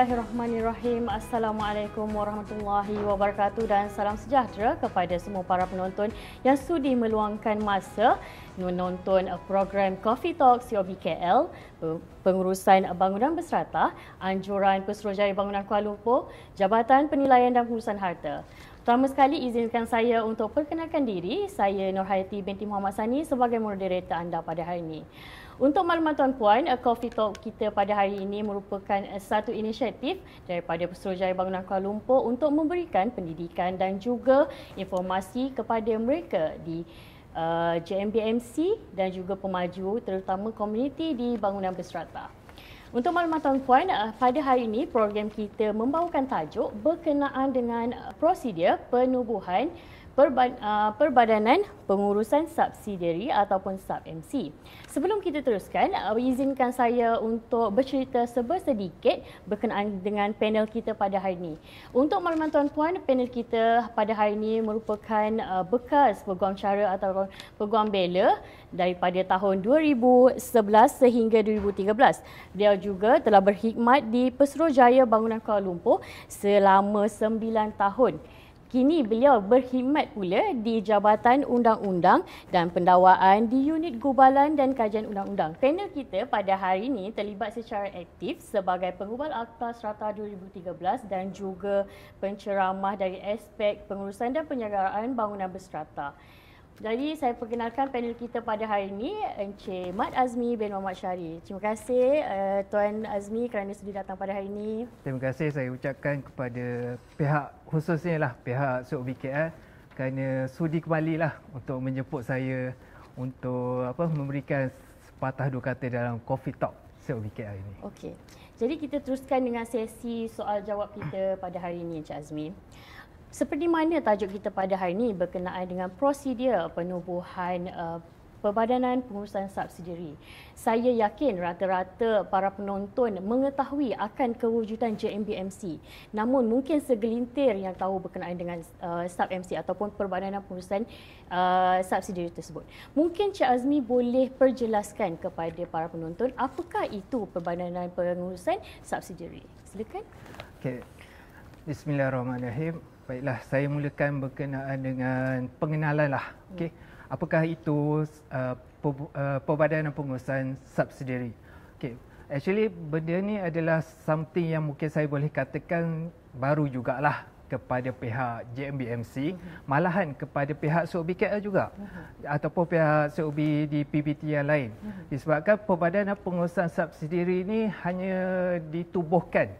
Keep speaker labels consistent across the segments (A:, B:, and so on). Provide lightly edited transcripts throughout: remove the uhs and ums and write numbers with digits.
A: Bismillahirrahmanirrahim. Assalamualaikum warahmatullahi wabarakatuh dan salam sejahtera kepada semua para penonton yang sudi meluangkan masa menonton program Coffee Talk COB KL, pengurusan bangunan berserata, anjuran Pesuruhjaya Bangunan Kuala Lumpur, Jabatan Penilaian dan Pengurusan Harta. Pertama sekali izinkan saya untuk perkenalkan diri. Saya Nurhayati binti Muhammad Sani sebagai moderator anda pada hari ini. Untuk makluman tuan-puan, Coffee Talk kita pada hari ini merupakan satu inisiatif daripada Pesuruhjaya Bangunan Kuala Lumpur untuk memberikan pendidikan dan juga informasi kepada mereka di JMBMC dan juga pemaju terutama komuniti di bangunan berserata. Untuk makluman tuan-puan, pada hari ini program kita membawakan tajuk berkenaan dengan prosedur penubuhan Perbadanan Pengurusan Subsidiari ataupun SubMC. Sebelum kita teruskan, izinkan saya untuk bercerita sedikit berkenaan dengan panel kita pada hari ini. Untuk makluman tuan-puan, panel kita pada hari ini merupakan bekas peguam cara atau peguam bela daripada tahun 2011 sehingga 2013. Beliau juga telah berkhidmat di Pesuruhjaya Bangunan Kuala Lumpur selama 9 tahun. Kini beliau berkhidmat pula di Jabatan Undang-Undang dan Pendakwaan di Unit Gubalan dan Kajian Undang-Undang. Panel kita pada hari ini terlibat secara aktif sebagai penggubal Akta Strata 2013 dan juga penceramah dari aspek pengurusan dan penyelenggaraan bangunan berstrata. Jadi saya perkenalkan panel kita pada hari ini, Encik Mat Azmi bin Muhammad Syari. Terima kasih Tuan Azmi kerana sudi datang pada hari ini.
B: Terima kasih saya ucapkan kepada pihak khususnya lah pihak COB KL kerana sudi kembali lah untuk menjemput saya untuk memberikan sepatah dua kata dalam Coffee Talk COB KL ini.
A: Okey. Jadi kita teruskan dengan sesi soal jawab kita pada hari ini, Encik Azmi. Seperti mana tajuk kita pada hari ini berkenaan dengan prosedur penubuhan Perbadanan Pengurusan Subsidiari. Saya yakin rata-rata para penonton mengetahui akan kewujudan JMBMC. Namun mungkin segelintir yang tahu berkenaan dengan SubMC ataupun Perbadanan Pengurusan Subsidiari tersebut. Mungkin Cik Azmi boleh perjelaskan kepada para penonton apakah itu Perbadanan Pengurusan Subsidiari. Silakan.
B: Okay. Bismillahirrahmanirrahim. Baiklah, saya mulakan berkenaan dengan pengenalan lah. Okay. Apakah itu Perbadanan Pengurusan Subsidiari? Okay. Actually, benda ni adalah something yang mungkin saya boleh katakan baru jugalah kepada pihak JMBMC, malahan kepada pihak COB KL juga, ataupun pihak COB di PBT yang lain. Disebabkan Perbadanan Pengurusan Subsidiari ini hanya ditubuhkan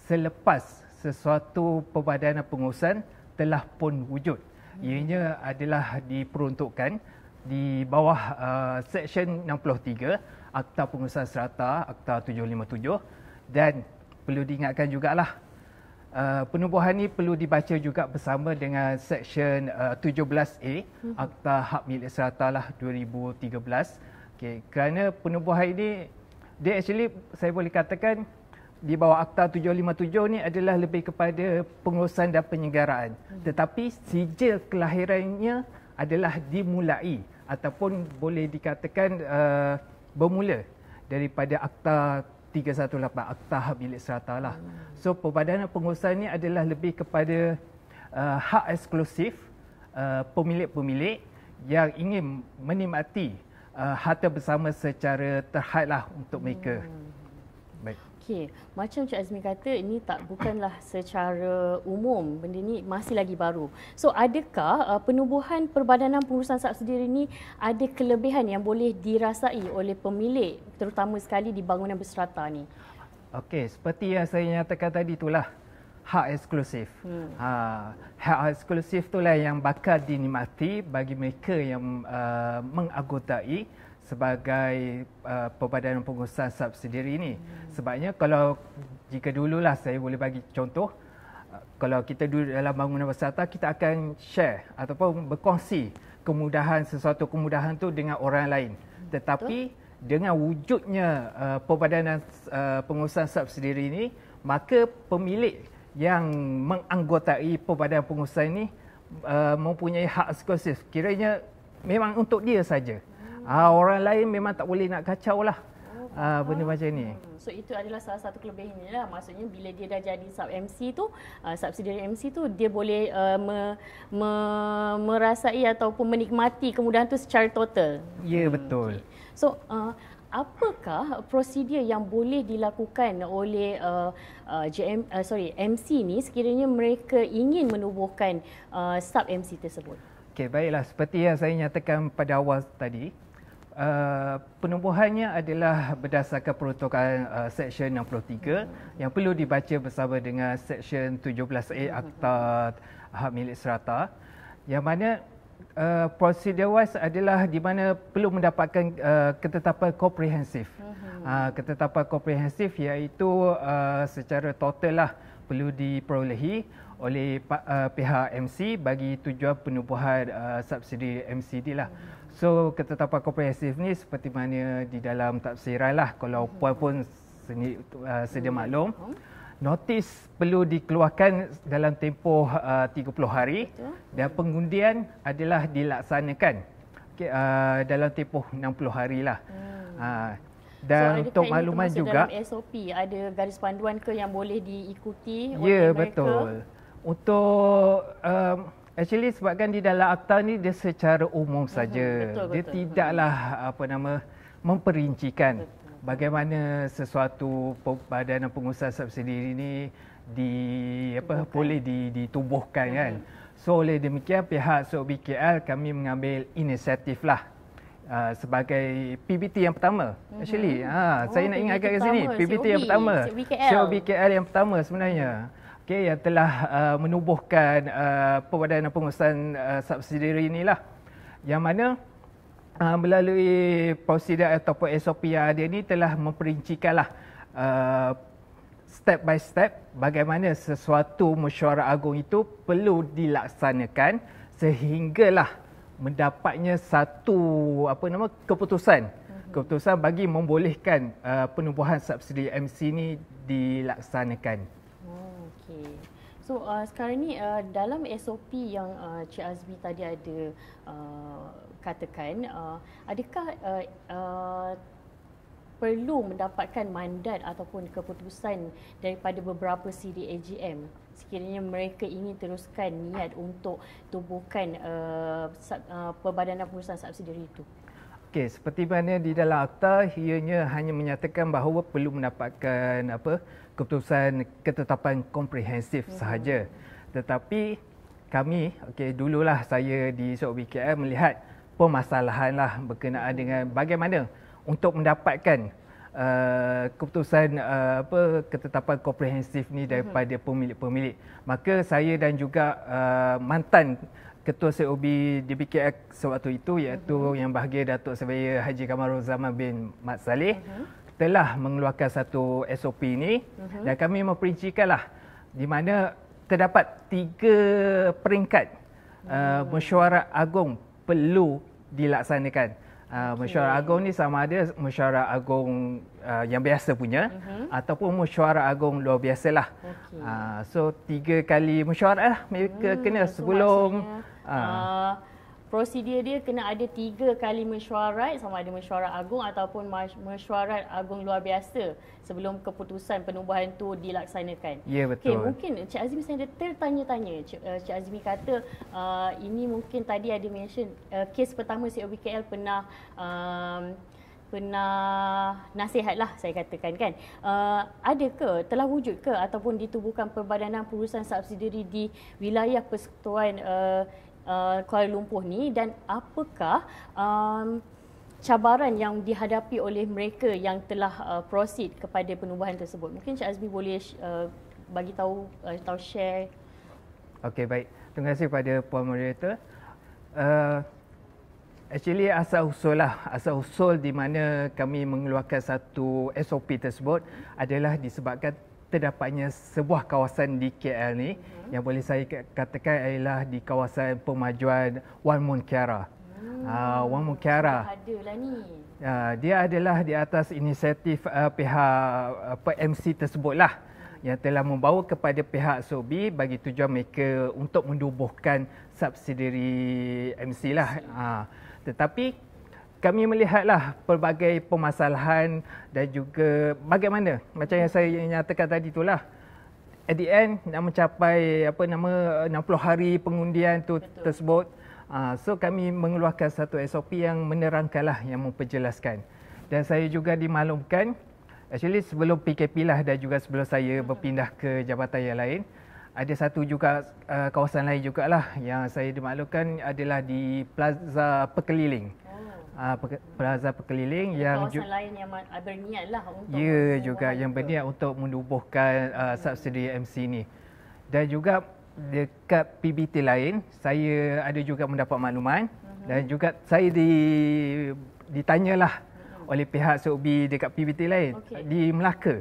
B: selepas sesuatu perbadanan pengurusan telah pun wujud. Ianya adalah diperuntukkan di bawah Seksyen 63 Akta Pengurusan Serata, Akta 757, dan perlu diingatkan jugalah penubuhan ini perlu dibaca juga bersama dengan Seksyen 17A Akta Hak Milik Serata lah 2013. Okay, kerana penubuhan ini dia actually saya boleh katakan di bawah Akta 757 ni adalah lebih kepada pengurusan dan penyelenggaraan. Tetapi sijil kelahirannya adalah dimulai ataupun boleh dikatakan bermula daripada Akta 318, Akta Hak Milik Serata lah. So Perbadanan Pengurusan ni adalah lebih kepada hak eksklusif pemilik-pemilik yang ingin menikmati harta bersama secara terhad lah untuk mereka. Baik.
A: Okey, macam Cik Azmi kata, ini bukanlah secara umum, benda ni masih lagi baru. So adakah penubuhan Perbadanan Pengurusan Subsidiari ini ada kelebihan yang boleh dirasai oleh pemilik terutama sekali di bangunan berserata ni?
B: Okey, seperti yang saya nyatakan tadi itulah hak eksklusif. Hak eksklusif itulah yang bakal dinikmati bagi mereka yang menganggotai sebagai Perbadanan Pengurusan Subsidiari ini. Sebabnya kalau jika dululah saya boleh bagi contoh, kalau kita duduk dalam bangunan berserata, kita akan share ataupun berkongsi sesuatu kemudahan tu dengan orang lain. Tetapi dengan wujudnya Perbadanan Pengurusan Subsidiari ini, maka pemilik yang menganggotai Perbadanan Pengurusan ini mempunyai hak eksklusif. Kiranya memang untuk dia saja. Orang lain memang tak boleh nak kacau lah. Benda macam ni.
A: So itu adalah salah satu kelebihannya lah. Maksudnya bila dia dah jadi sub MC tu, subsidiary MC tu, dia boleh merasai ataupun menikmati kemudahan tu secara total.
B: Ya, betul.
A: Okay. So apakah prosedur yang boleh dilakukan oleh MC ni sekiranya mereka ingin menubuhkan sub MC tersebut?
B: Okey, baiklah. Seperti yang saya nyatakan pada awal tadi, penubuhannya adalah berdasarkan protokol Seksyen 63 yang perlu dibaca bersama dengan Seksyen 17A Akta Hak Milik Serata, yang mana prosedur wise adalah di mana perlu mendapatkan ketetapan komprehensif. Ketetapan komprehensif iaitu secara total lah perlu diperolehi oleh pihak MC bagi tujuan penubuhan subsidi MCD lah. So ketetapan komprehensif ni seperti mana di dalam tafsiran lah, kalau puan pun sedia maklum, notis perlu dikeluarkan dalam tempoh 30 hari. Betul. Dan pengundian adalah dilaksanakan dalam tempoh 60 hari lah. Dan untuk makluman juga,
A: dalam SOP ada garis panduan ke yang boleh diikuti oleh
B: mereka? Ya, betul. Untuk actually sebabkan di dalam akta ni dia secara umum saja. Dia tidaklah memperincikan bagaimana sesuatu badan pengusaha subsidi ini boleh ditubuhkan kan. So oleh demikian pihak SOBKL kami mengambil inisiatif lah sebagai PBT yang pertama. Actually saya nak ingatkan kat sini PBT yang pertama, SOBKL yang pertama sebenarnya. Okay, yang telah menubuhkan Perbadanan Pengurusan Subsidiary inilah, yang mana melalui prosedur ataupun SOP yang ada ini telah memperincikanlah step by step bagaimana sesuatu mesyuarat agung itu perlu dilaksanakan sehinggalah mendapatnya satu keputusan bagi membolehkan penubuhan subsidi MC ini dilaksanakan.
A: Okey. So sekarang ni dalam SOP yang Cik Azmi tadi ada katakan, adakah perlu mendapatkan mandat ataupun keputusan daripada beberapa CDAGM sekiranya mereka ingin teruskan niat untuk tubuhkan Perbadanan Pengurusan Subsidiary itu?
B: Okey, seperti mana di dalam akta, ianya hanya menyatakan bahawa perlu mendapatkan keputusan ketetapan komprehensif sahaja. Tetapi kami, dululah saya di SOBKL melihat permasalahan lah berkenaan dengan bagaimana untuk mendapatkan keputusan ketetapan komprehensif ni daripada pemilik-pemilik. Maka saya dan juga mantan Ketua COB DBKL sewaktu itu, iaitu Yang Bahagia Datuk Surveyor Haji Kamarul Zaman bin Mat Saleh, telah mengeluarkan satu SOP ini dan kami memperincikanlah di mana terdapat 3 peringkat mesyuarat agung perlu dilaksanakan. Mesyuarat agung ni sama ada mesyuarat agung yang biasa punya ataupun mesyuarat agung luar biasa lah. So 3 kali mesyuarat lah mereka kena sebelum
A: prosedur dia kena ada 3 kali mesyuarat, sama ada mesyuarat agung ataupun mesyuarat agung luar biasa sebelum keputusan penubuhan tu dilaksanakan.
B: Ya, betul.
A: Okay, mungkin Cik Azmi saya tertanya-tanya. Cik Azmi kata ini mungkin tadi ada mention kes pertama COBKL pernah nasihat lah saya katakan kan. Ada ke, telah wujud ke ataupun ditubuhkan Perbadanan Pengurusan Subsidiary di wilayah Persekutuan Kuala Lumpur ni, dan apakah cabaran yang dihadapi oleh mereka yang telah proceed kepada penubuhan tersebut? Mungkin Cik Azmi boleh bagi tahu atau share. Okey,
B: baik. Terima kasih kepada Puan Moderator. Actually asal usul di mana kami mengeluarkan satu SOP tersebut adalah disebabkan terdapatnya sebuah kawasan di KL ni yang boleh saya katakan adalah di kawasan pemajuan Wan Mun Kiara. Wan Mun Kiara
A: adalah ni.
B: Dia adalah di atas inisiatif pihak MC tersebutlah yang telah membawa kepada pihak SOB bagi tujuan mereka untuk menubuhkan subsidiary MC lah. Tetapi kami melihatlah pelbagai permasalahan dan juga bagaimana macam yang saya nyatakan tadi itulah. At the end nak mencapai 60 hari pengundian tersebut. So kami mengeluarkan satu SOP yang menerangkanlah, yang memperjelaskan. Dan saya juga dimaklumkan, actually sebelum PKP lah dan juga sebelum saya berpindah ke jabatan yang lain, ada satu juga kawasan lain jugalah yang saya dimaklumkan adalah di Plaza Pekeliling. Plaza Pekeliling yang
A: kawasan lain yang berniatlah untuk
B: juga yang berniat untuk menubuhkan subsidi MC ni. Dan juga dekat PBT lain, saya ada juga mendapat makluman dan juga saya ditanyalah oleh pihak SOB dekat PBT lain di Melaka.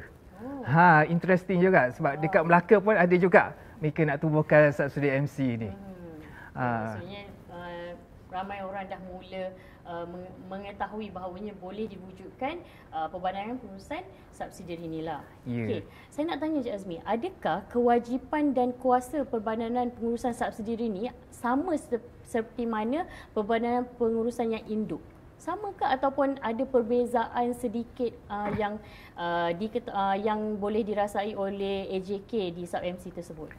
B: Interesting juga sebab dekat Melaka pun ada juga mereka nak tubuhkan subsidi MC ni.
A: Maksudnya ramai orang dah mula mengetahui bahawanya boleh diwujudkan Perbadangan Pengurusan Subsidiari inilah. Okey, saya nak tanya Cik Azmi, adakah kewajipan dan kuasa Perbadanan Pengurusan Subsidiari ini sama seperti mana Perbadanan Pengurusan yang induk? Samakah ataupun ada perbezaan sedikit yang boleh dirasai oleh AJK di sub-MC tersebut?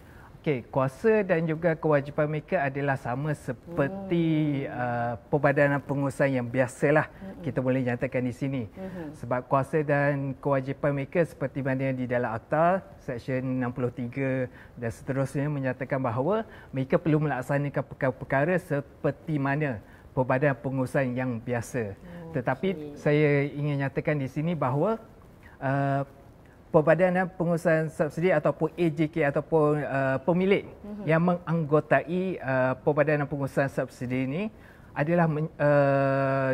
B: Okey, kuasa dan juga kewajipan mereka adalah sama seperti Perbadanan Pengurusan yang biasalah kita boleh nyatakan di sini. Sebab kuasa dan kewajipan mereka seperti mana yang di dalam Akta Seksyen 63 dan seterusnya menyatakan bahawa mereka perlu melaksanakan perkara-perkara seperti mana Perbadanan Pengurusan yang biasa. Tetapi saya ingin nyatakan di sini bahawa Perbadanan Pengurusan Subsidi ataupun AJK ataupun pemilik yang menganggotai Perbadanan Pengurusan Subsidi ini adalah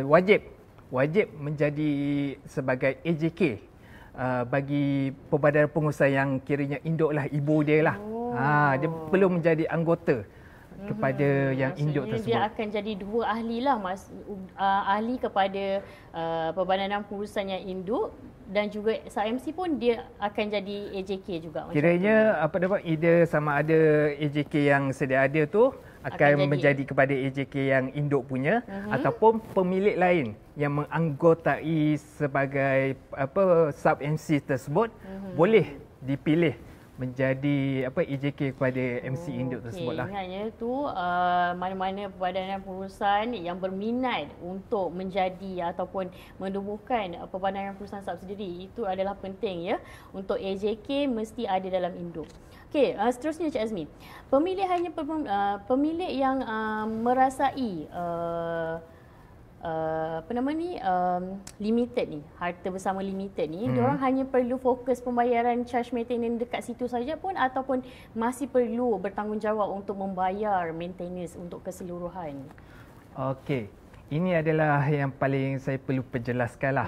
B: wajib menjadi sebagai AJK bagi Perbadanan Pengurusan yang kiranya induklah, ibu dia lah. Dia perlu menjadi anggota kepada yang induk tersebut.
A: Dia akan jadi dua ahli lah, ahli kepada Perbadanan Pengurusan yang induk dan juga sub-MC pun dia akan jadi AJK juga.
B: Kiranya either sama ada AJK yang sedia ada tu akan menjadi kepada AJK yang induk punya ataupun pemilik lain yang menganggotai sebagai sub-MC tersebut boleh dipilih menjadi AJK kepada MC induk tersebut lah.
A: Ingatnya tu mana-mana Perbadanan Pengurusan yang berminat untuk menjadi ataupun menubuhkan Perbadanan Pengurusan Subsidiari itu adalah penting ya, untuk AJK mesti ada dalam induk. Okey, seterusnya Cik Azmi, pemilik yang merasai limited ni, harta bersama limited ni, diorang hanya perlu fokus pembayaran charge maintenance dekat situ saja pun ataupun masih perlu bertanggungjawab untuk membayar maintenance untuk keseluruhan?
B: Okey, ini adalah yang paling saya perlu perjelaskan lah.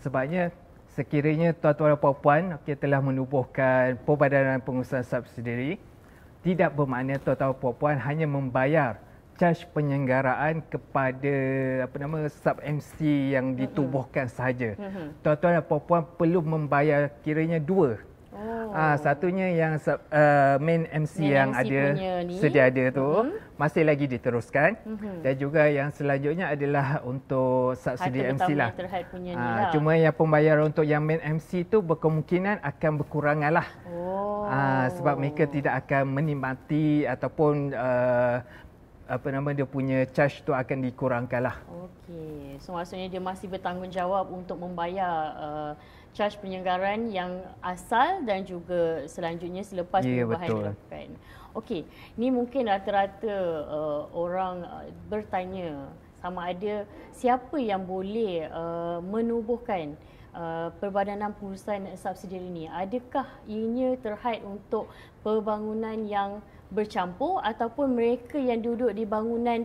B: Sebabnya sekiranya tuan-tuan dan puan-puan telah menubuhkan Perbadanan Pengurusan Subsidiari, tidak bermakna tuan-tuan dan puan-puan hanya membayar charge penyelenggaraan kepada sub-MC yang ditubuhkan sahaja. Tuan-tuan dan puan-puan perlu membayar kiranya dua. Satunya yang main MC yang ada sedia ada tu masih lagi diteruskan dan juga yang selanjutnya adalah untuk subsidi MC lah. Cuma yang pembayaran untuk yang main MC tu berkemungkinan akan berkurangan lah. Sebab mereka tidak akan menikmati ataupun dia punya charge tu akan dikurangkan lah.
A: Okey, so maksudnya dia masih bertanggungjawab untuk membayar charge penyelenggaraan yang asal dan juga selanjutnya selepas perubahan dilakukan. Okey, ni mungkin rata-rata orang bertanya sama ada siapa yang boleh menubuhkan Perbadanan Pengurusan Subsidiari ini. Adakah ianya terhad untuk pembangunan yang bercampur ataupun mereka yang duduk di bangunan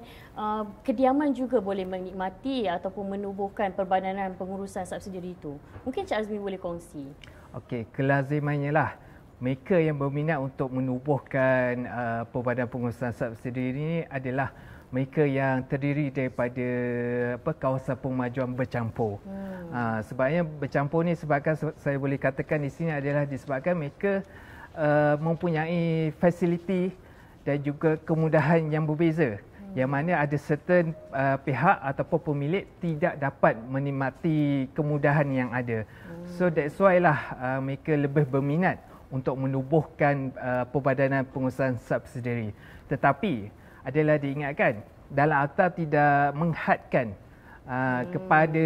A: kediaman juga boleh menikmati ataupun menubuhkan Perbadanan Pengurusan Subsidiari itu? Mungkin Cik Azmi boleh kongsi.
B: Okey, kelazimannya lah mereka yang berminat untuk menubuhkan Perbadanan Pengurusan Subsidiari ini adalah mereka yang terdiri daripada kawasan pemajuan bercampur. Sebabnya bercampur ni sebabkan saya boleh katakan di sini adalah disebabkan mereka mempunyai fasiliti dan juga kemudahan yang berbeza yang mana ada certain pihak ataupun pemilik tidak dapat menikmati kemudahan yang ada. So that's why lah mereka lebih berminat untuk menubuhkan Perbadanan Pengurusan Subsidiari. Tetapi adalah diingatkan, dalam akta tidak menghadkan kepada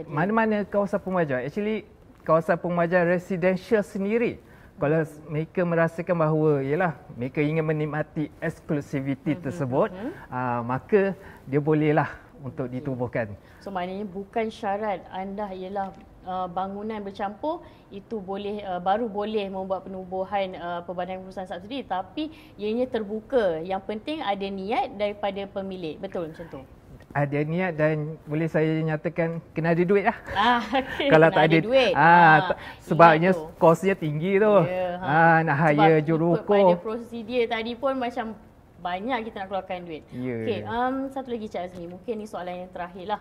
B: mana-mana kawasan pengajar. Actually, kawasan pengajar residential sendiri, kalau mereka merasakan bahawa yalah mereka ingin menikmati eksklusiviti tersebut, maka dia bolehlah untuk ditubuhkan.
A: So maknanya bukan syarat anda ialah bangunan bercampur itu boleh baru boleh membuat penubuhan Perbadanan Pengurusan Subsidi, tapi ianya terbuka. Yang penting ada niat daripada pemilik. Betul macam tu?
B: Ada niat dan boleh saya nyatakan kena ada duit lah.
A: Okay.
B: Kalau tak ada
A: duit.
B: sebabnya kosnya tinggi tu. Nak hire jurukuh.
A: Pada prosedur tadi pun macam banyak kita nak keluarkan duit. Okey, satu lagi Cik Azmi, mungkin ni soalan yang terakhir lah.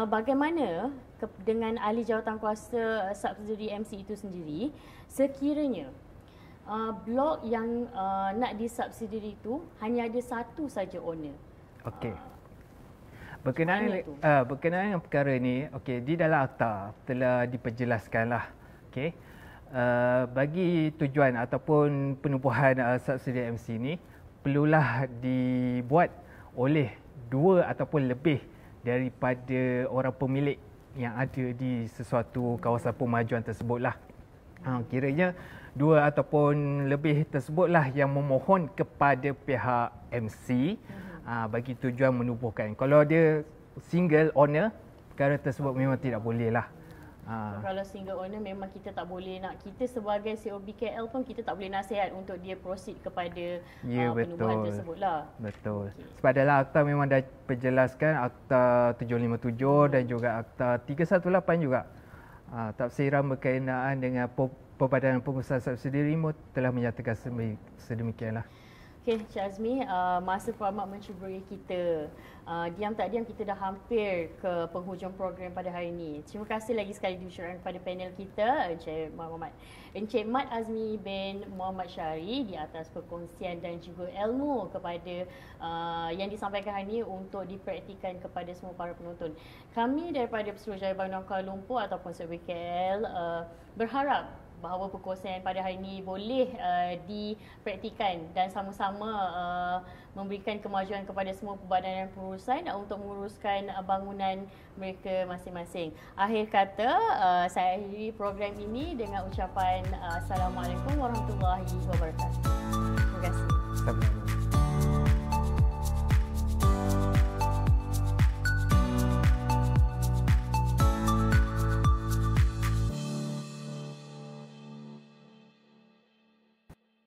A: Bagaimana dengan ahli jawatankuasa subsidiary MC itu sendiri, sekiranya blok yang nak disubsidiary itu hanya ada satu saja owner?
B: Okey. Berkenaan dengan perkara ni, di dalam akta telah diperjelaskanlah. Bagi tujuan ataupun penubuhan subsidi MC ni perlulah dibuat oleh 2 ataupun lebih daripada orang pemilik yang ada di sesuatu kawasan pemajuan tersebutlah. Kiranya 2 ataupun lebih tersebutlah yang memohon kepada pihak MC bagi tujuan menubuhkan. Kalau dia single owner, perkara tersebut memang tidak boleh lah.
A: Kalau single owner memang kita tak boleh nak, kita sebagai COBKL pun kita tak boleh nasihat untuk dia proceed kepada penubuhan tersebut lah.
B: Betul. Sebab dalam akta memang dah perjelaskan, akta 757 dan juga akta 318 juga. Tafsiran berkenaan dengan Perbadanan Pengurusan Subsidiari telah menyatakan sedemikianlah.
A: Okey, Cik Azmi, masa amat mencuburi kita. Diam tak diam kita dah hampir ke penghujung program pada hari ini. Terima kasih lagi sekali diucapkan kepada panel kita, Encik Mat Azmi bin Muhammad Syari, di atas perkongsian dan juga ilmu kepada yang disampaikan hari ini untuk dipraktikan kepada semua para penonton. Kami daripada Pesuruhjaya Bangunan Kuala Lumpur ataupun COBKL berharap bahawa perkongsian pada hari ini boleh dipraktikan dan sama-sama memberikan kemajuan kepada semua perbadanan pengurusan untuk menguruskan bangunan mereka masing-masing. Akhir kata, saya akhiri program ini dengan ucapan Assalamualaikum warahmatullahi wabarakatuh. Terima kasih.